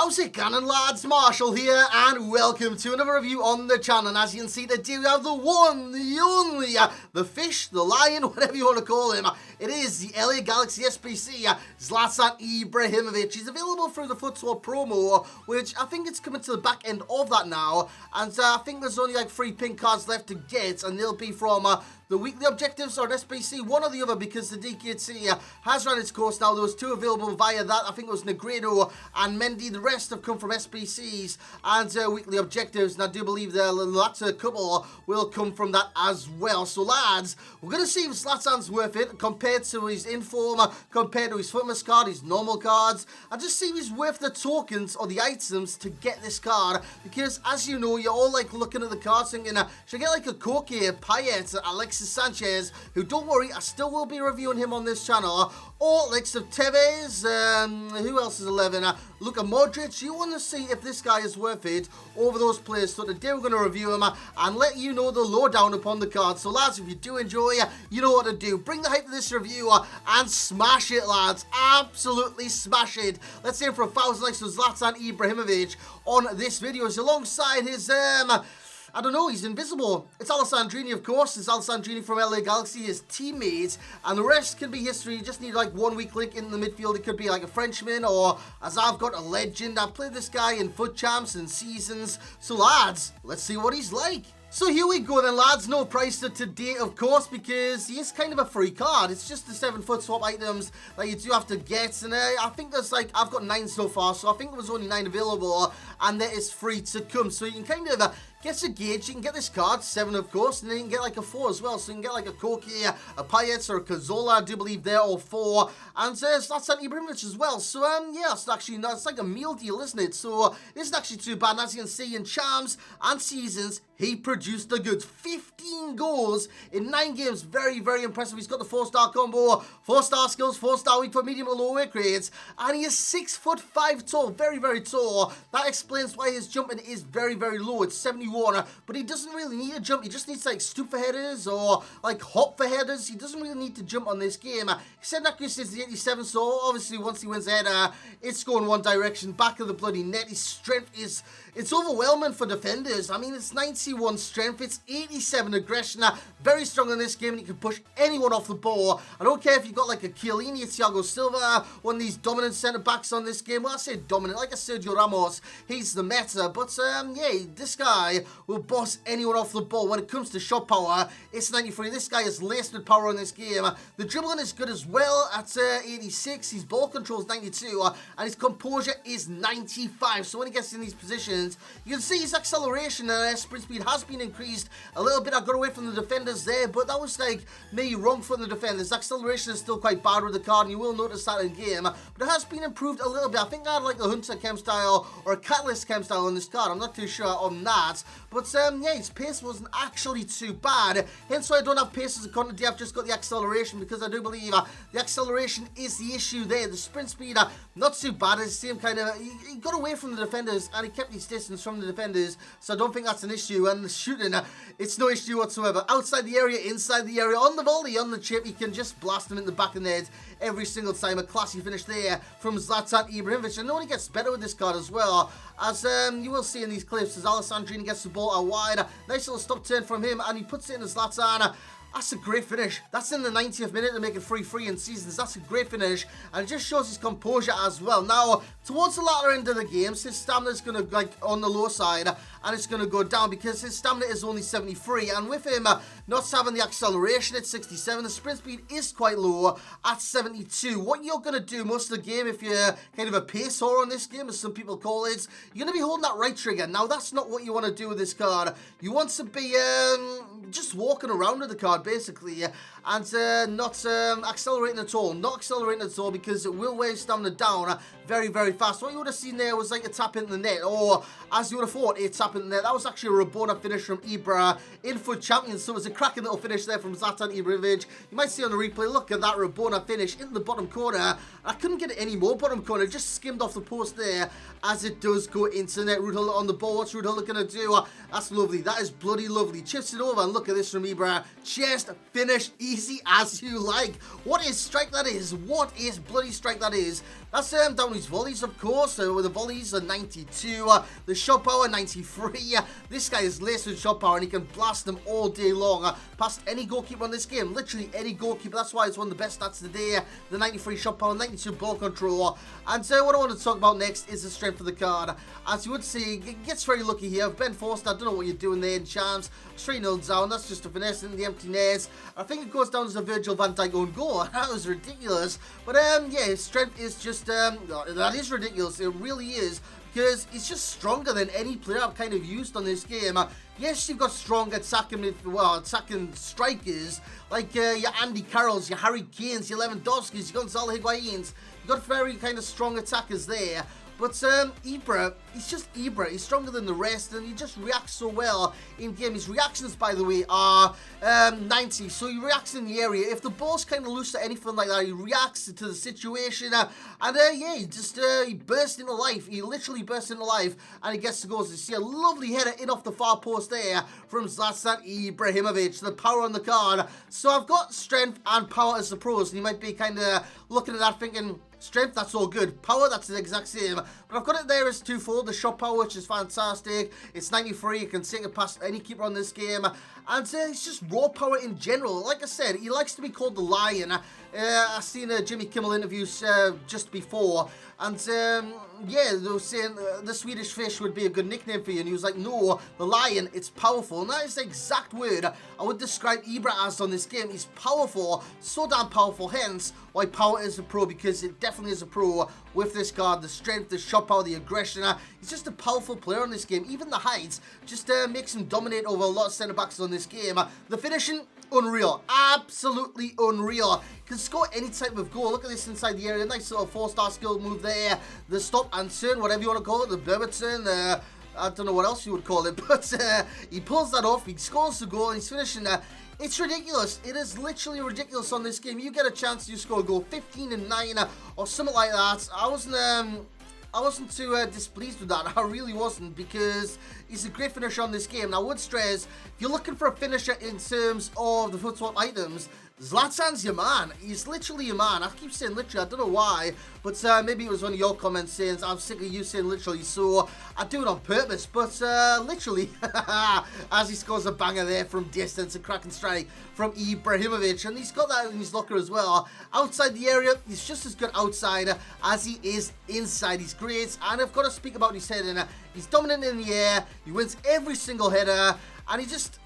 How's it going, lads? Marshall here, and welcome to another review on the channel. And as you can see, today we have the one, the only, the fish, the lion, whatever you want to call him. It is the LA Galaxy SBC, Laszlo Ibrahimovic. He's available through the FUT Swap promo, which I think it's coming to the back end of that now. And I think there's only like 3 pink cards left to get, and they'll be from the weekly objectives or SBC, one or the other, because the DKT has run its course now. There was 2 available via that. I think it was Negredo and Mendy. The rest have come from SBCs and weekly objectives, and I do believe the latter couple will come from that as well. So lads, we're going to see if Zlatan's worth it compared to his inform, compared to his fitness card, his normal cards, and just see if he's worth the tokens or the items to get this card, because as you know, you're all like looking at the cards thinking, should I get like a Koke, Payet, Alexis Sanchez, who, don't worry, I still will be reviewing him on this channel, or likes of Tevez, who else is 11, look at Modric. You want to see if this guy is worth it over those players. So today we're going to review him and let you know the lowdown upon the card. So lads, if you do enjoy, you know what to do. Bring the hype to this review and smash it, lads. Absolutely smash it. Let's aim for 1,000 likes with Laszlo Ibrahimovic on this video. It's alongside his I don't know, he's invisible. It's Alessandrini, of course. It's Alessandrini from LA Galaxy, his teammates, and the rest can be history. You just need like 1 weak link in the midfield. It could be like a Frenchman, or as I've got, a legend. I've played this guy in FUT Champs and seasons. So lads, let's see what he's like. So here we go then, lads. No price to today, of course, because he is kind of a free card. It's just the 7 FUT Swap items that you do have to get, and I think there's like, I've got 9 so far, so I think there was only 9 available, and that is free to come. So you can kind of get a gauge. You can get this card, 7 of course, and then you can get like a 4 as well. So you can get like a Koke, a Payet, or a Cazorla, I do believe they're all 4, and Laszlo Ibrahimovic as well. So yeah, it's actually not, it's like a meal deal, isn't it? So it isn't actually too bad. And as you can see, in Champs and Seasons, he produced the goods. 15 goals in 9 games. Very, very impressive. He's got the 4-star combo, 4-star skills, 4-star weak for medium and low work rates, and he is 6'5" tall. Very, very tall. That explains why his jumping is very, very low. It's 71, but he doesn't really need to jump. He just needs to like stoop for headers or like hop for headers. He doesn't really need to jump on this game. His head accuracy is the 87, so obviously once he wins a header, it's going one direction, back of the bloody net. His strength is, it's overwhelming for defenders. I mean, it's 91 strength, it's 87 aggression. Very strong in this game, and he can push anyone off the ball. I don't care if you've got like a Chiellini, a Thiago Silva, one of these dominant centre-backs on this game. Well, I say dominant, like a Sergio Ramos, he's the meta. But yeah, this guy will boss anyone off the ball. When it comes to shot power, it's 93. This guy is laced with power in this game. The dribbling is good as well at 86. His ball control is 92, and his composure is 95. So when he gets in these positions, you can see his acceleration and sprint speed has been increased a little bit. I got away from the defenders there, but that was like me wrong from the defenders. Acceleration is still quite bad with the card, and you will notice that in game, but it has been improved a little bit. I think I had like a Hunter chem style or a Catalyst chem style on this card. I'm not too sure on that, but yeah, his pace wasn't actually too bad, hence why I don't have pace as a quantity. I've just got the acceleration, because I do believe the acceleration is the issue there. The sprint speed, not too bad. It's the same kind of, he got away from the defenders and he kept his distance from the defenders, so I don't think that's an issue. And the shooting, it's no issue whatsoever. Outside the area, inside the area, on the volley, on the chip, you can just blast him in the back of the head every single time. A classy finish there from Laszlo Ibrahimovic, and it only gets better with this card as well, as you will see in these clips, as Alessandrini gets the ball out wide. Nice little stop turn from him, and he puts it in as Zlatan. That's a great finish. That's in the 90th minute to make it 3-3 in seasons. That's a great finish, and it just shows his composure as well. Now, towards the latter end of the games, his stamina is going to like on the low side, and it's going to go down because his stamina is only 73, and with him not having the acceleration at 67, the sprint speed is quite low at 72. What you're going to do most of the game, if you're kind of a pace whore on this game, as some people call it, you're going to be holding that right trigger. Now, that's not what you want to do with this card. You want to be just walking around with the card, basically, and not accelerating at all. Not accelerating at all, because it will weigh stamina down very, very fast. What you would have seen there was like a tap into the net, or as you would have thought, a tap in there. That was actually a Rabona finish from Ibra in FUT Champions, so it was a cracking little finish there from Laszlo Ibrahimovic. You might see on the replay, look at that Rabona finish in the bottom corner. I couldn't get it any more bottom corner, it just skimmed off the post there, as it does go into net. Rudhuller on the ball. What's Rudhuller going to do? That's lovely. That is bloody lovely. Chips it over, and look at this from Ibra. Just finish, easy as you like. What is strike that is? What is bloody strike that is? That's down his volleys, of course. With the volleys are 92. The shot power, 93. This guy is laced with shot power, and he can blast them all day long. Past any goalkeeper on this game. Literally any goalkeeper. That's why it's one of the best stats today. The 93 shot power, 92 ball control. And what I want to talk about next is the strength of the card. As you would see, he gets very lucky here. Ben Forster, I don't know what you're doing there in Champs. 3-0 down. That's just a finesse in the empty nets. I think it goes down as a Virgil van Dijk own goal. That was ridiculous. But yeah, his strength is just, that is ridiculous. It really is. Because he's just stronger than any player I've kind of used on this game. Yes, you've got strong attacking strikers, like your Andy Carrolls, your Harry Kanes, your Lewandowskis, your Gonzalo Higuains. You've got very kind of strong attackers there. But Ibra, he's just Ibra. He's stronger than the rest, and he just reacts so well in game. His reactions, by the way, are 90. So he reacts in the area. If the ball's kind of loose or anything like that, he reacts to the situation. Yeah, he bursts into life. He literally bursts into life, and he gets the goals. You see a lovely header in off the far post there from Zlatan Ibrahimovic. The power on the card. So I've got strength and power as the pros, and you might be kind of looking at that thinking, strength, that's all good. Power, that's the exact same. But I've got it there as twofold. The shot power, which is fantastic. It's 93. You can take it past any keeper on this game. And it's just raw power in general. Like I said, he likes to be called the Lion. I've seen Jimmy Kimmel interviews just before. And yeah, they were saying the Swedish fish would be a good nickname for you. And he was like, no, the Lion, it's powerful. And that is the exact word I would describe Ibra as on this game. He's powerful, so damn powerful. Hence why power is a pro, because it definitely is a pro with this card. The strength, the shot power, the aggression. He's just a powerful player on this game. Even the height just makes him dominate over a lot of centre-backs on this game. The finishing, unreal. Absolutely unreal. Can score any type of goal. Look at this inside the area. Nice little 4-star skill move there. The stop and turn, whatever you want to call it. The Berberton. I don't know what else you would call it. But he pulls that off. He scores the goal. And he's finishing. It's ridiculous. It is literally ridiculous on this game. You get a chance to score a goal 15-9 or something like that. I wasn't too displeased with that. I really wasn't, because he's a great finisher on this game. And I would stress, if you're looking for a finisher in terms of the FUT Swap items, Zlatan's your man. He's literally your man. I keep saying literally, I don't know why, but maybe it was one of your comments saying, I'm sick of you saying literally, so I do it on purpose. But literally, as he scores a banger there from distance, a cracking strike from Ibrahimovic, and he's got that in his locker as well. Outside the area, he's just as good outside as he is inside. He's great, and I've got to speak about his heading. He's dominant in the air. He wins every single header. And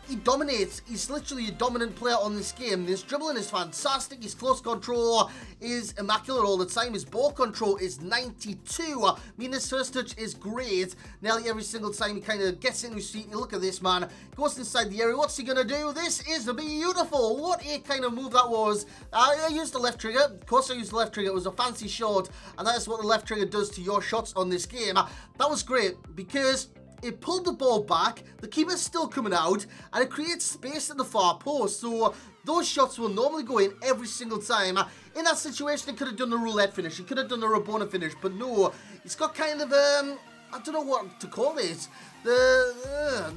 he dominates. He's literally a dominant player on this game. His dribbling is fantastic. His close control is immaculate all the time. His ball control is 92. I mean, his first touch is great. Nearly every single time he kind of gets into his feet. You look at this, man. Goes inside the area. What's he going to do? This is beautiful. What a kind of move that was. I used the left trigger. Of course I used the left trigger. It was a fancy shot. And that is what the left trigger does to your shots on this game. That was great, because it pulled the ball back, the keeper's still coming out, and it creates space at the far post. So those shots will normally go in every single time. In that situation, he could have done the roulette finish, he could have done the Rabona finish, but no, he's got kind of, I don't know what to call it.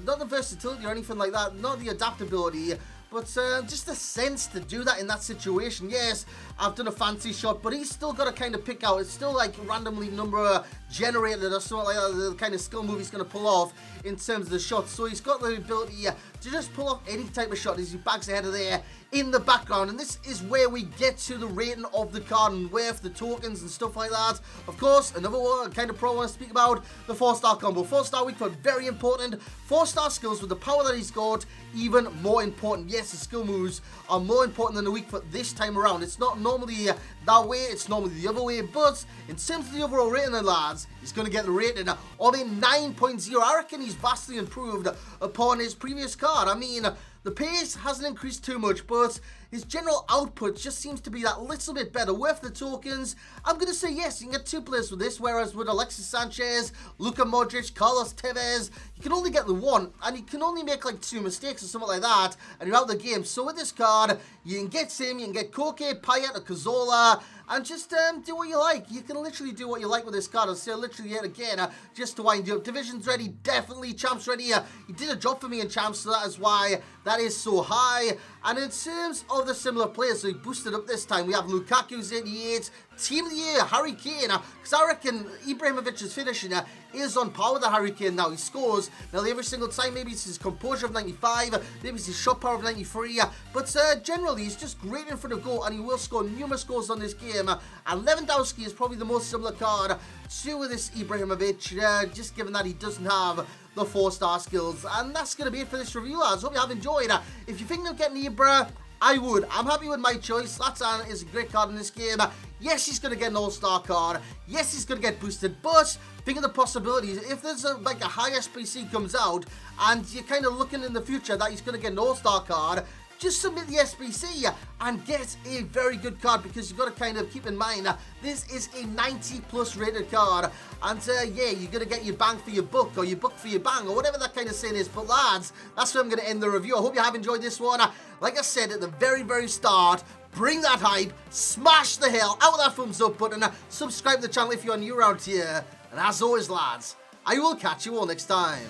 Not the versatility or anything like that, not the adaptability, but just the sense to do that in that situation. Yes, I've done a fancy shot, but he's still got to kind of pick out. It's still like randomly number generated or something like that, the kind of skill move he's going to pull off in terms of the shots. So he's got the ability to just pull off any type of shot as he bags ahead of there in the background. And this is where we get to the rating of the card and with the tokens and stuff like that. Of course, another one kind of pro I want to speak about, the 4-star combo. 4-star weak foot, very important. 4-star skills with the power that he's got, even more important. Yes, the skill moves are more important than the weak foot this time around. It's not normally that way, it's normally the other way, but in terms of the overall rating, then, lads, he's going to get the rating of a 9.0. I reckon he's vastly improved upon his previous card. I mean, the pace hasn't increased too much, but his general output just seems to be that little bit better. With the tokens, I'm going to say yes, you can get 2 players with this, whereas with Alexis Sanchez, Luka Modric, Carlos Tevez, you can only get the 1, and you can only make like 2 mistakes or something like that, and you're out of the game. So with this card, you can get him, you can get Koke, Payet, or Cazorla, and just do what you like. You can literally do what you like with this card. I'll say literally yet again, just to wind you up. Division's ready, definitely. Champs ready. He did a job for me in Champs, so that is why that is so high. And in terms of the similar players, so he boosted up this time. We have Lukaku's 88, Team of the Year, Harry Kane, because I reckon Ibrahimovic's finishing is on par with the Harry Kane now. He scores nearly every single time. Maybe it's his composure of 95, maybe it's his shot power of 93, but generally he's just great in front of goal, and he will score numerous goals on this game. And Lewandowski is probably the most similar card to this Ibrahimovic, just given that he doesn't have the 4-star skills. And that's going to be it for this review, lads. Hope you have enjoyed. If you think they'll get Ibra, I would. I'm happy with my choice. Zlatan is a great card in this game. Yes, he's going to get an all-star card. Yes, he's going to get boosted. But think of the possibilities. If there's a high SBC comes out and you're kind of looking in the future that he's going to get an all-star card, just submit the SBC and get a very good card, because you've got to kind of keep in mind this is a 90+ rated card, and yeah, you're going to get your bang for your buck, or your buck for your bang, or whatever that kind of saying is. But lads, that's where I'm going to end the review. I hope you have enjoyed this one. Like I said at the very start, bring that hype, smash the hell out of that thumbs up button, subscribe to the channel if you're new around here, and as always lads, I will catch you all next time.